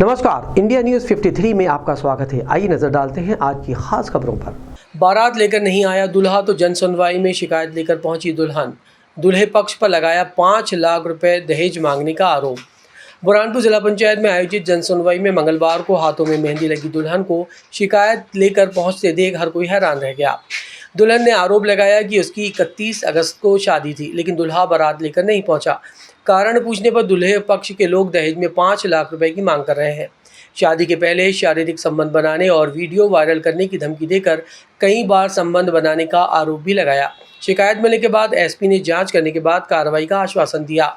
नमस्कार, India news 53 में आपका स्वागत है। आइए नजर डालते हैं आज की खास खबरों पर। बारात लेकर नहीं आया दूल्हा तो जन सुनवाई में शिकायत लेकर पहुंची दुल्हन। दूल्हे पक्ष पर लगाया 5 लाख रुपए दहेज मांगने का आरोप। बुरहानपुर जिला पंचायत में आयोजित जन सुनवाई में मंगलवार को हाथों में मेहंदी लगी दुल्हन को शिकायत लेकर पहुंचते देख हर कोई हैरान रह गया। दुल्हन ने आरोप लगाया कि उसकी 31 अगस्त को शादी थी, लेकिन दूल्हा बारात लेकर नहीं पहुंचा। कारण पूछने पर दूल्हे पक्ष के लोग दहेज में 5 लाख रुपए की मांग कर रहे हैं। शादी के पहले शारीरिक संबंध बनाने और वीडियो वायरल करने की धमकी देकर कई बार संबंध बनाने का आरोप भी लगाया। शिकायत मिलने के बाद एसपी ने जांच करने के बाद कार्रवाई का आश्वासन दिया।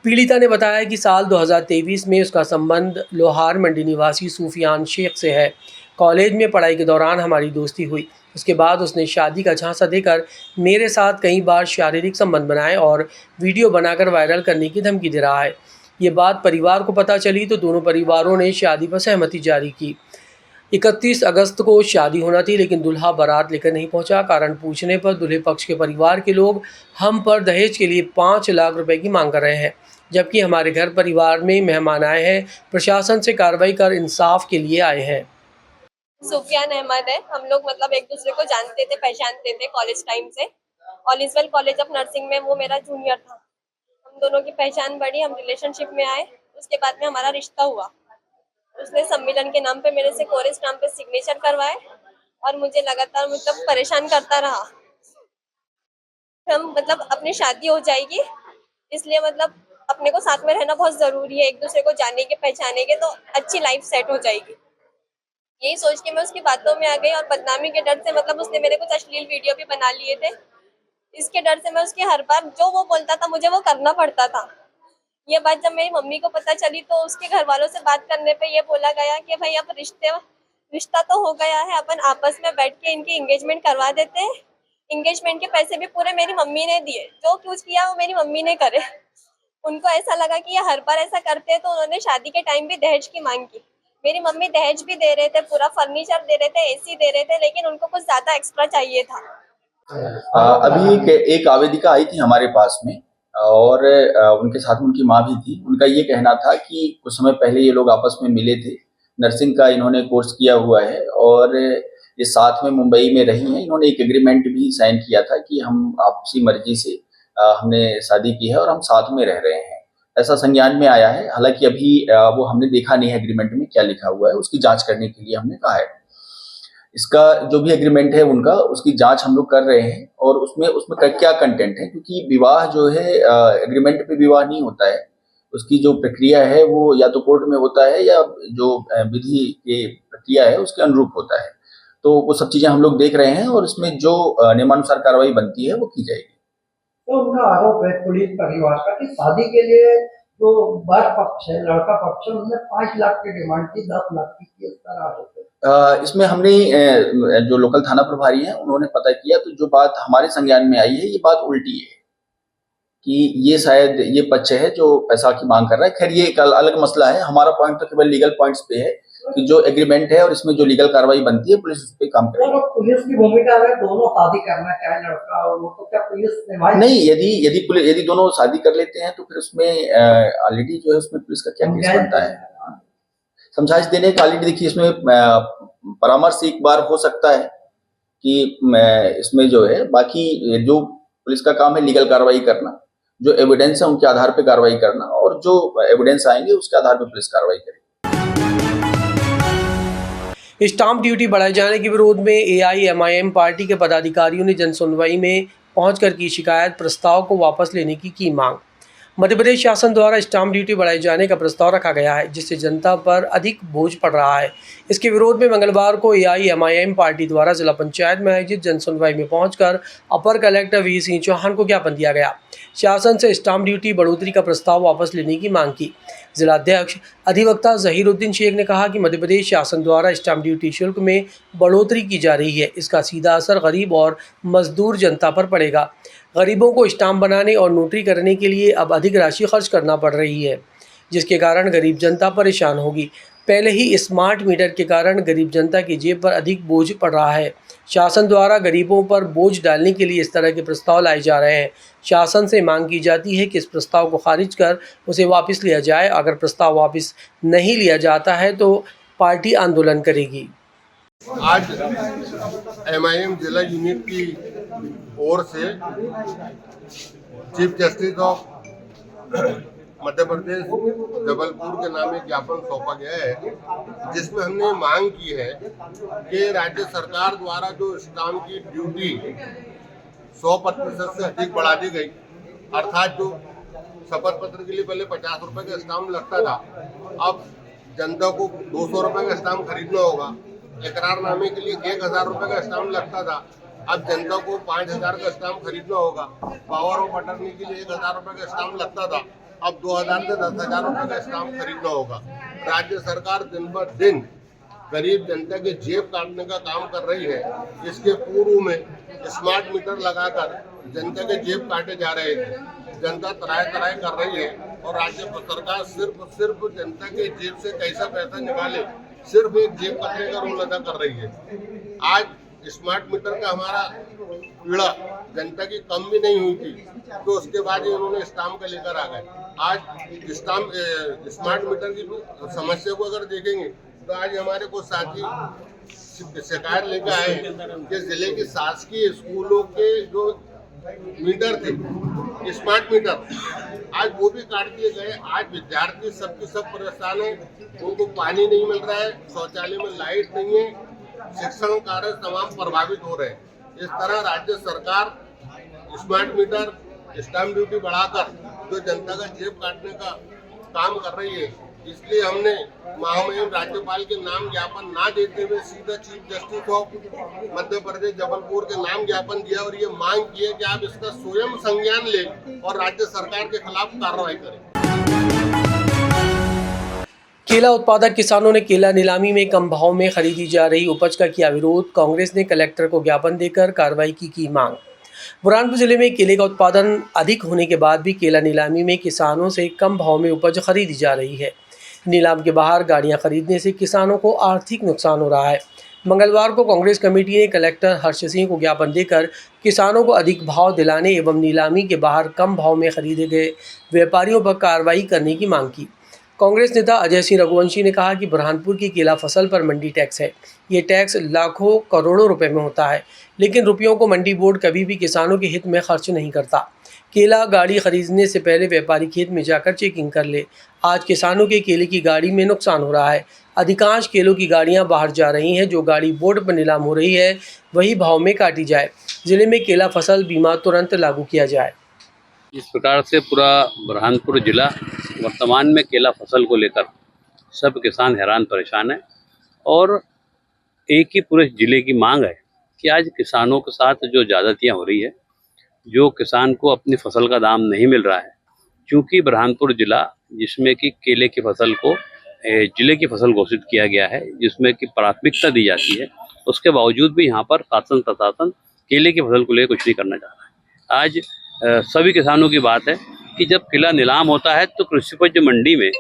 पीड़िता ने बताया कि साल 2023 में उसका संबंध लोहार मंडी निवासी सूफियान शेख से है। कॉलेज में पढ़ाई के दौरान हमारी दोस्ती हुई। उसके बाद उसने शादी का झांसा देकर मेरे साथ कई बार शारीरिक संबंध बनाए और वीडियो बनाकर वायरल करने की धमकी दे रहा है। ये बात परिवार को पता चली तो दोनों परिवारों ने शादी पर सहमति जारी की। 31 अगस्त को शादी होना थी, लेकिन दूल्हा बारात लेकर नहीं पहुंचा। कारण पूछने पर दूल्हे पक्ष के परिवार के लोग हम पर दहेज के लिए 5 लाख रुपए की मांग कर रहे हैं, जबकि हमारे घर परिवार में मेहमान आए हैं। प्रशासन से कार्रवाई कर इंसाफ के लिए आए हैं। सुफियान अहमद है। हम लोग मतलब एक दूसरे को जानते थे, पहचानते थे कॉलेज टाइम से। ऑलिसवेल कॉलेज ऑफ नर्सिंग में वो मेरा जूनियर था। हम दोनों की पहचान बढ़ी, हम रिलेशनशिप में आए। उसके बाद में हमारा रिश्ता हुआ। उसने सम्मेलन के नाम पे मेरे से कोरेस नाम पे सिग्नेचर करवाए और मुझे लगातार मतलब परेशान करता रहा। हम मतलब अपनी शादी हो जाएगी, इसलिए मतलब अपने को साथ में रहना बहुत जरूरी है। एक दूसरे को जानेंगे पहचानेंगे तो अच्छी लाइफ सेट हो जाएगी। यही सोच के मैं उसकी बातों में आ गई और बदनामी के डर से मतलब उसने मेरे कुछ अश्लील वीडियो भी बना लिए थे। इसके डर से मैं उसकी हर बार जो वो बोलता था मुझे वो करना पड़ता था। ये बात जब मेरी मम्मी को पता चली तो उसके घर वालों से बात करने पे ये बोला गया कि भाई अब रिश्ता तो हो गया है, अपन आपस में बैठ के इनकी एंगेजमेंट करवा देते हैं। एंगेजमेंट के पैसे भी पूरे मेरी मम्मी ने दिए। जो कुछ किया वो मेरी मम्मी ने करे। उनको ऐसा लगा कि ये हर बार ऐसा करते हैं, तो उन्होंने शादी के टाइम भी दहेज की मांग की। मेरी मम्मी दहेज भी दे रहे थे, पूरा फर्नीचर दे रहे थे, एसी दे रहे थे, लेकिन उनको कुछ ज्यादा एक्स्ट्रा चाहिए था। अभी एक आवेदिका आई थी हमारे पास में और उनके साथ उनकी माँ भी थी। उनका ये कहना था कि कुछ समय पहले ये लोग आपस में मिले थे। नर्सिंग का इन्होंने कोर्स किया हुआ है और ये साथ में मुंबई में रही हैं। इन्होंने एक एग्रीमेंट भी साइन किया था कि हम आपसी मर्जी से हमने शादी की है और हम साथ में रह रहे हैं, ऐसा संज्ञान में आया है। हालांकि अभी वो हमने देखा नहीं है एग्रीमेंट में क्या लिखा हुआ है, उसकी जांच करने के लिए हमने कहा है। इसका जो भी एग्रीमेंट है उनका, उसकी जांच हम लोग कर रहे हैं और उसमें क्या कंटेंट है, क्योंकि विवाह जो है एग्रीमेंट पे विवाह नहीं होता है। उसकी जो प्रक्रिया है वो या तो कोर्ट में होता है या जो विधि की प्रक्रिया है उसके अनुरूप होता है। तो वो सब चीजें हम लोग देख रहे हैं और इसमें जो नियमानुसार कार्रवाई बनती है वो की जाएगी। तो उनका आरोप है पुलिस परिवार का कि शादी के लिए जो वर पक्ष है, लड़का पक्ष है, उन्होंने 5 लाख की डिमांड की, 10 लाख की, इस तरह आरोप है। इसमें हमने जो लोकल थाना प्रभारी हैं उन्होंने पता किया, तो जो बात हमारे संज्ञान में आई है ये बात उल्टी है कि ये शायद ये पक्ष है जो पैसा की मांग कर रहा है। खैर ये एक अलग मसला है। हमारा पॉइंट तो केवल लीगल पॉइंट्स पे है कि जो एग्रीमेंट है और इसमें जो लीगल कार्रवाई बनती है पुलिस उस पर काम करेगी। पुलिस की भूमिका है, दोनों शादी करना चाहे लड़का और वो, तो क्या पुलिस निभाएगी? नहीं, यदि दोनों शादी कर लेते हैं तो फिर उसमें ऑलरेडी जो है उसमें पुलिस का क्या केस बनता है, समझाइश देने का। ऑलरेडी देखिए इसमें परामर्श एक बार हो सकता है कि इसमें जो है, बाकी जो पुलिस का काम है लीगल कार्रवाई करना, जो एविडेंस है उनके आधार पर कार्रवाई करना और जो एविडेंस आएंगे उसके आधार पर पुलिस कार्रवाई करेगी। स्टाम्प ड्यूटी बढ़ाए जाने के विरोध में AIMIM पार्टी के पदाधिकारियों ने जनसुनवाई में पहुंचकर की शिकायत, प्रस्ताव को वापस लेने की मांग। मध्य प्रदेश शासन द्वारा स्टाम्प ड्यूटी बढ़ाए जाने का प्रस्ताव रखा गया है, जिससे जनता पर अधिक बोझ पड़ रहा है। इसके विरोध में मंगलवार को AIMIM पार्टी द्वारा जिला पंचायत में आयोजित जनसुनवाई में पहुंचकर अपर कलेक्टर वी सिंह चौहान को ज्ञापन दिया गया। शासन से स्टाम्प ड्यूटी बढ़ोतरी का प्रस्ताव वापस लेने की मांग की। जिलाध्यक्ष अधिवक्ता जहीरुद्दीन शेख ने कहा कि मध्य प्रदेश शासन द्वारा स्टाम्प ड्यूटी शुल्क में बढ़ोतरी की जा रही है। इसका सीधा असर गरीब और मजदूर जनता पर पड़ेगा। गरीबों को स्टाम्प बनाने और नोटरी करने के लिए अब अधिक राशि खर्च करना पड़ रही है, जिसके कारण गरीब जनता परेशान होगी। पहले ही स्मार्ट मीटर के कारण गरीब जनता की जेब पर अधिक बोझ पड़ रहा है। शासन द्वारा गरीबों पर बोझ डालने के लिए इस तरह के प्रस्ताव लाए जा रहे हैं। शासन से मांग की जाती है कि इस प्रस्ताव को खारिज कर उसे वापस लिया जाए। अगर प्रस्ताव वापस नहीं लिया जाता है तो पार्टी आंदोलन करेगी। आज MIM जिला यूनिट की ओर से chief justice of Madhya Pradesh Jabalpur के नाम एक ज्ञापन सौंपा गया है, जिसमें हमने मांग की है कि राज्य सरकार द्वारा जो स्टाम्प की ड्यूटी 100% से अधिक बढ़ा दी गई, अर्थात जो शपथ पत्र के लिए पहले 50 रुपए का स्टाम्प लगता था, अब जनता को 200 रुपए का स्टाम्प खरीदना होगा। इकरारनामे के लिए 1000 रुपए का स्टाम्प लगता था, अब जनता को 5000 का स्टाम्प खरीदना होगा। पावर ऑफ अटर्नी के लिए 1000 रुपए का स्टाम्प लगता था, अब 2000 से 10,000 रुपए का स्टाम्प खरीदना होगा। राज्य सरकार दिन ब दिन गरीब जनता के जेब काटने का काम कर रही है। इसके पूर्व में स्मार्ट मीटर लगाकर जनता के जेब काटे जा रहे थे। जनता तराय तराय कर रही है और राज्य सरकार सिर्फ जनता के जेब से कैसा पैसा निकाले, सिर्फ एक जेब कटने का रोल अदा कर रही है। आज स्मार्ट मीटर का हमारा पीड़ा जनता की कम भी नहीं हुई थी, तो उसके बाद उन्होंने स्टाम्प का लेकर आ गए। आज स्मार्ट मीटर की समस्या को अगर देखेंगे तो आज हमारे कुछ साथी शिकायत लेकर आए कि जिले के शासकीय स्कूलों के जो मीटर थे, स्मार्ट मीटर, आज वो भी काट दिए गए। आज विद्यार्थी सबके सब परेशान है, उनको पानी नहीं मिल रहा है, शौचालय में लाइट नहीं है, शिक्षण कार्य तमाम प्रभावित हो रहे हैं। इस तरह राज्य सरकार स्मार्ट मीटर, स्टाम्प ड्यूटी बढ़ाकर जो जनता का जेब काटने का काम कर रही है, इसलिए हमने महामहिम राज्यपाल के नाम ज्ञापन ना देते हुए सीधा chief justice of Madhya Pradesh Jabalpur के नाम ज्ञापन दिया और ये मांग की है कि आप इसका स्वयं संज्ञान लें और राज्य सरकार के खिलाफ कार्रवाई करें। केला उत्पादक किसानों ने केला नीलामी में कम भाव में खरीदी जा रही उपज का किया विरोध। कांग्रेस ने कलेक्टर को ज्ञापन देकर कार्रवाई की मांग। बुरहानपुर जिले में केले का उत्पादन अधिक होने के बाद भी केला नीलामी में किसानों से कम भाव में उपज खरीदी जा रही है। नीलाम के बाहर गाड़ियां खरीदने से किसानों को आर्थिक नुकसान हो रहा है। मंगलवार को कांग्रेस कमेटी ने कलेक्टर हर्ष सिंह को ज्ञापन देकर किसानों को अधिक भाव दिलाने एवं नीलामी के बाहर कम भाव में खरीदे गए व्यापारियों पर कार्रवाई करने की मांग की। कांग्रेस नेता अजय सिंह रघुवंशी ने कहा कि बुरहानपुर की केला फसल पर मंडी टैक्स है। ये टैक्स लाखों करोड़ों रुपए में होता है, लेकिन रुपयों को मंडी बोर्ड कभी भी किसानों के हित में खर्च नहीं करता। केला गाड़ी खरीदने से पहले व्यापारी खेत में जाकर चेकिंग कर ले। आज किसानों के केले की गाड़ी में नुकसान हो रहा है। अधिकांश केलों की गाड़ियां बाहर जा रही हैं। जो गाड़ी बोर्ड पर नीलाम हो रही है वही भाव में काटी जाए। जिले में केला फसल बीमा तुरंत लागू किया जाए। इस प्रकार से पूरा बुरहानपुर जिला वर्तमान में केला फसल को लेकर सब किसान हैरान परेशान है और एक ही पूरे जिले की मांग है कि आज किसानों के साथ जो ज़्यादतियाँ हो रही है, जो किसान को अपनी फसल का दाम नहीं मिल रहा है, क्योंकि बुरहानपुर जिला जिसमें कि केले की फसल को जिले की फसल घोषित किया गया है, जिसमें कि प्राथमिकता दी जाती है, उसके बावजूद भी यहाँ पर शासन प्रशासन केले की फसल को लेकर कुछ नहीं करना चाह रहा है। आज सभी किसानों की बात है कि जब केला नीलाम होता है तो कृषि उपज मंडी में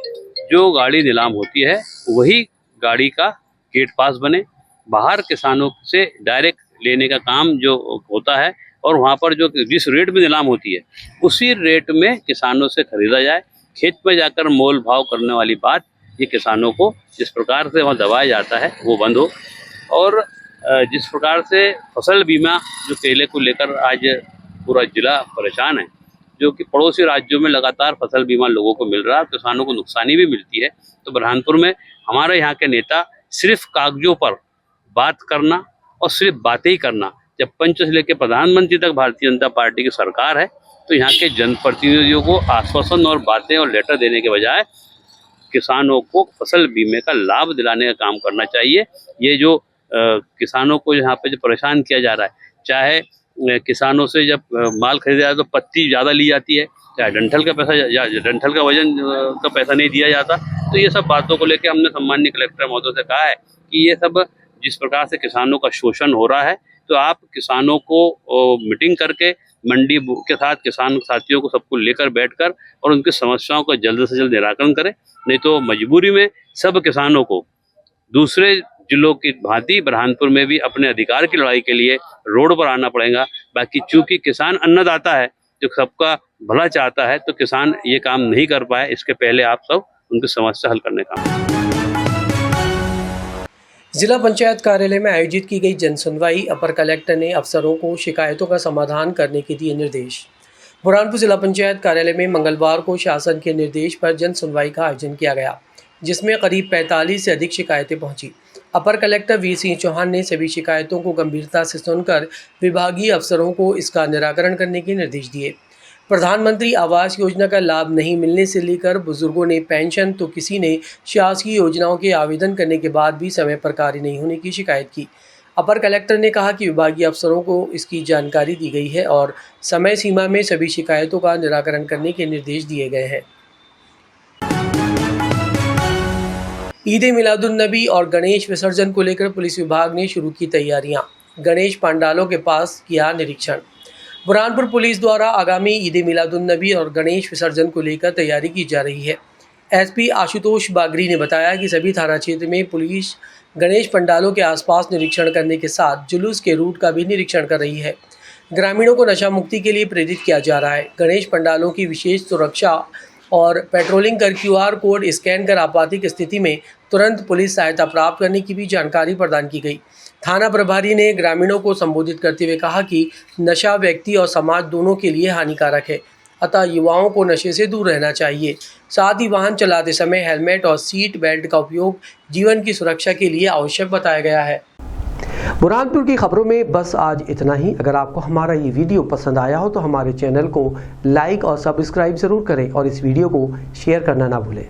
जो गाड़ी नीलाम होती है वही गाड़ी का गेट पास बने, बाहर किसानों से डायरेक्ट लेने का काम जो होता है और वहाँ पर जो जिस रेट में नीलाम होती है उसी रेट में किसानों से खरीदा जाए। खेत में जाकर मोल भाव करने वाली बात ये किसानों को जिस प्रकार से वहाँ दबाया जाता है वो बंद हो। और जिस प्रकार से फसल बीमा जो केले को लेकर आज पूरा जिला परेशान है, जो कि पड़ोसी राज्यों में लगातार फसल बीमा लोगों को मिल रहा है, किसानों को नुकसानी भी मिलती है, तो बुरहानपुर में हमारे यहाँ के नेता सिर्फ कागजों पर बात करना और सिर्फ बातें ही करना। जब पंच से लेकर प्रधानमंत्री तक भारतीय जनता पार्टी की सरकार है तो यहाँ के जनप्रतिनिधियों को आश्वासन और बातें और लेटर देने के बजाय किसानों को फसल बीमे का लाभ दिलाने का काम करना चाहिए। ये जो किसानों को यहाँ पे जो परेशान किया जा रहा है, चाहे किसानों से जब माल खरीदा जाए तो पत्ती ज़्यादा ली जाती है, चाहे डंठल का पैसा या डंठल का वजन का पैसा नहीं दिया जाता, तो ये सब बातों को लेकर हमने सम्माननीय कलेक्टर महोदय से कहा है कि ये सब जिस प्रकार से किसानों का शोषण हो रहा है, तो आप किसानों को मीटिंग करके मंडी के साथ किसान साथियों को सबको लेकर बैठकर और उनकी समस्याओं का जल्द से जल्द निराकरण करें, नहीं तो मजबूरी में सब किसानों को दूसरे जिलों की भांति बुरहानपुर में भी अपने अधिकार की लड़ाई के लिए रोड पर आना पड़ेगा। बाकी चूंकि किसान अन्नदाता है जो सबका भला चाहता है, तो किसान ये काम नहीं कर पाए। इसके पहले आप सब उनकी समस्या हल करने का। जिला पंचायत कार्यालय में आयोजित की गई जनसुनवाई। अपर कलेक्टर ने अफसरों को शिकायतों का समाधान करने के दिए निर्देश। बुरहानपुर जिला पंचायत कार्यालय में मंगलवार को शासन के निर्देश पर जनसुनवाई का आयोजन किया गया, जिसमें करीब 45 से अधिक शिकायतें पहुंची। अपर कलेक्टर वीर सिंह चौहान ने सभी शिकायतों को गंभीरता से सुनकर विभागीय अफसरों को इसका निराकरण करने के निर्देश दिए। प्रधानमंत्री आवास योजना का लाभ नहीं मिलने से लेकर बुजुर्गों ने पेंशन तो किसी ने शासकीय योजनाओं के आवेदन करने के बाद भी समय पर कार्य नहीं होने की शिकायत की। अपर कलेक्टर ने कहा कि विभागीय अफसरों को इसकी जानकारी दी गई है और समय सीमा में सभी शिकायतों का निराकरण करने के निर्देश दिए गए हैं। ईद मिलादुन्नबी और गणेश विसर्जन को लेकर पुलिस विभाग ने शुरू की तैयारियां। गणेश पंडालों के पास किया निरीक्षण। बुरहानपुर पुलिस द्वारा आगामी ईद मिलादुन्नबी और गणेश विसर्जन को लेकर तैयारी की जा रही है। एसपी आशुतोष बागरी ने बताया कि सभी थाना क्षेत्र में पुलिस गणेश पंडालों के आसपास निरीक्षण करने के साथ जुलूस के रूट का भी निरीक्षण कर रही है। ग्रामीणों को नशा मुक्ति के लिए प्रेरित किया जा रहा है। गणेश पंडालों की विशेष सुरक्षा और पेट्रोलिंग कर QR कोड स्कैन कर आपातिक स्थिति में तुरंत पुलिस सहायता प्राप्त करने की भी जानकारी प्रदान की गई। थाना प्रभारी ने ग्रामीणों को संबोधित करते हुए कहा कि नशा व्यक्ति और समाज दोनों के लिए हानिकारक है, अतः युवाओं को नशे से दूर रहना चाहिए। साथ ही वाहन चलाते समय हेलमेट और सीट बेल्ट का उपयोग जीवन की सुरक्षा के लिए आवश्यक बताया गया है। बुरहानपुर की खबरों में बस आज इतना ही। अगर आपको हमारा ये वीडियो पसंद आया हो तो हमारे चैनल को लाइक और सब्सक्राइब ज़रूर करें और इस वीडियो को शेयर करना ना भूलें।